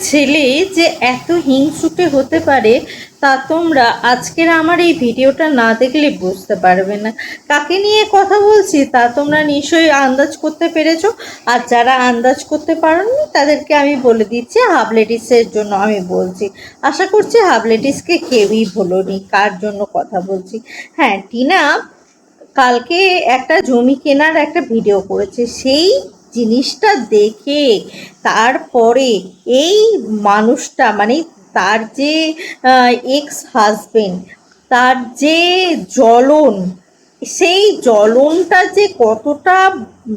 ছেলে যে এত হিংসুটে হতে পারে তা তোমরা আজকের আমার এই ভিডিওটা না দেখলে বুঝতে পারবে না। কাকে নিয়ে কথা বলছি তা তোমরা নিশ্চয়ই আন্দাজ করতে পেরেছো। আর যারা আন্দাজ করতে পারোনি তাদেরকে আমি বলে দিচ্ছি, হাবলেটিসের জন্য আমি বলছি। আশা করছি হাবলেটিসকে কেউই ভুলোনি কার জন্য কথা বলছি। হ্যাঁ, টিনা কালকে একটা জমি কেনার একটা ভিডিও করেছে। সেই জিনিসটা দেখে তারপরে এই মানুষটা মানে তার যে এক্স হাজবেন্ড, তার যে জ্বলন, সেই জ্বলনটা যে কতটা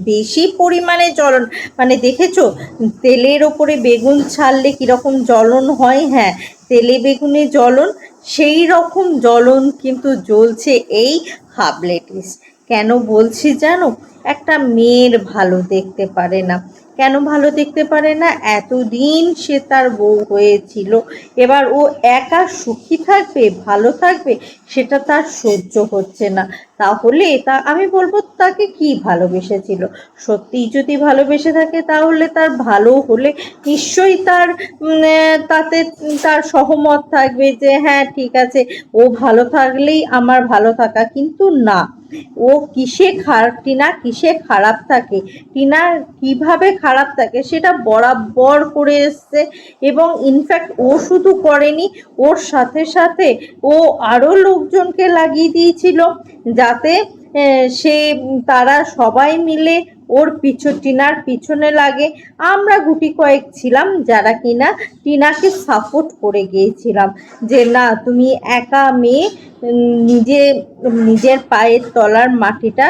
বেশি পরিমাণে জ্বলন, মানে দেখেছো তেলের ওপরে বেগুন ছাড়লে কীরকম জ্বলন হয়, হ্যাঁ তেলে বেগুনে জ্বলন, সেই রকম জ্বলন কিন্তু জ্বলছে এই হাবলেটিস। কেন বলছি জানো? একটা মেয়ের ভালো দেখতে পারে না। কেন ভালো দেখতে পারে না? এতদিন সে তার বউ হয়েছিল, এবার ও একা সুখী থাকবে, ভালো থাকবে, সেটা তার সহ্য হচ্ছে না। তাহলে আমি বলবো তাকে কি ভালোবেসেছিল? সত্যিই যদি ভালোবেসে থাকে তাহলে তার ভালো হলে নিশ্চয়ই তাতে তার সহমত থাকবে যে হ্যাঁ ঠিক আছে, ও ভালো থাকলেই আমার ভালো থাকা। কিন্তু না, ও টিনা কিসে খারাপ থাকে, টিনা কিভাবে খারাপ থাকে সেটা বরাবর করে এসছে। এবং ইনফ্যাক্ট ও শুধু করেনি, ওর সাথে সাথে ও আরো লোকজনকে লাগিয়ে দিয়েছিল যাতে সে তারা সবাই মিলে টিনার পিছনে লাগে। আমরা গুটি কয়েক ছিলাম যারা কিনা টিনাকে সাপোর্ট করে গিয়েছিলাম যে না, তুমি একা মেয়ে, নিজের পায়ের তলার মাটিটা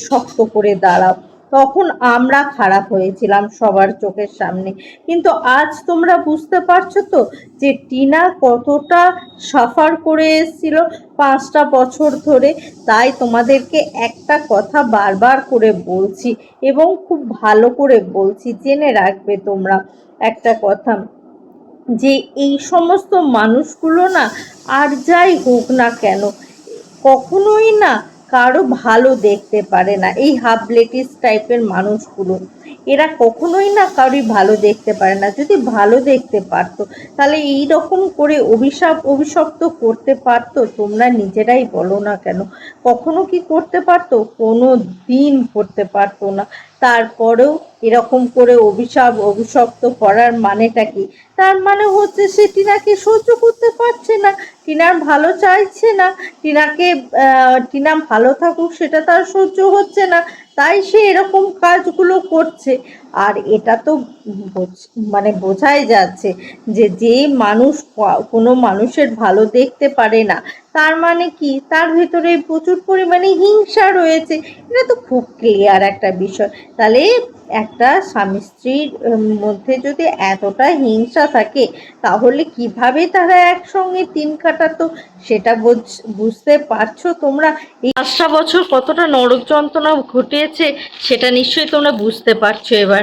শক্ত করে দাঁড়াও। তখন আমরা খারাপ হয়েছিলাম সবার চোখের সামনে। কিন্তু আজ তোমরা বুঝতে পারছো তো যে টিনা কতটা সাফার করে এসেছিল 5টা বছর ধরে। তাই তোমাদেরকে একটা কথা বারবার করে বলছি এবং খুব ভালো করে বলছি, জেনে রাখবে তোমরা একটা কথা, যে এই সমস্ত মানুষগুলো না আর যাই হোক না কেন কখনোই না কারো ভালো দেখতে পারে না। এই হাবলেটিস টাইপের মানুষগুলো, এরা কখনোই না কারোই ভালো দেখতে পারে না। যদি ভালো দেখতে পারতো তাহলে এই রকম করে অভিশপ্ত করতে পারতো? তোমরা নিজেরাই বলো না কেন, কখনো কি করতে পারতো? কোনো দিন করতে পারতো না। তারপরেও এরকম করে অভিশপ্ত করার মানেটা কি? তার মানে হচ্ছে সে টিনাকে সহ্য করতে পারছে না, টিনার ভালো চাইছে না, টিনা ভালো থাকুক সেটা তার সহ্য হচ্ছে না, তাই সে এরকম কাজগুলো করছে। আর এটা তো মানে বোঝাই যাচ্ছে যে মানুষ কোনো মানুষের ভালো দেখতে পারে না, তার মানে কি তার ভেতরে প্রচুর পরিমাণে হিংসা রয়েছে। এটা তো খুব ক্লিয়ার একটা বিষয়। তাহলে একটা স্বামী স্ত্রীর মধ্যে যদি এতটা হিংসা থাকে তাহলে কিভাবে তারা একসঙ্গে দিন কাটাতো সেটা বুঝতে পারছো তোমরা? এই 5টা বছর কতটা নরক যন্ত্রণা ঘটিয়েছে সেটা নিশ্চয়ই তোমরা বুঝতে পারছো এবার।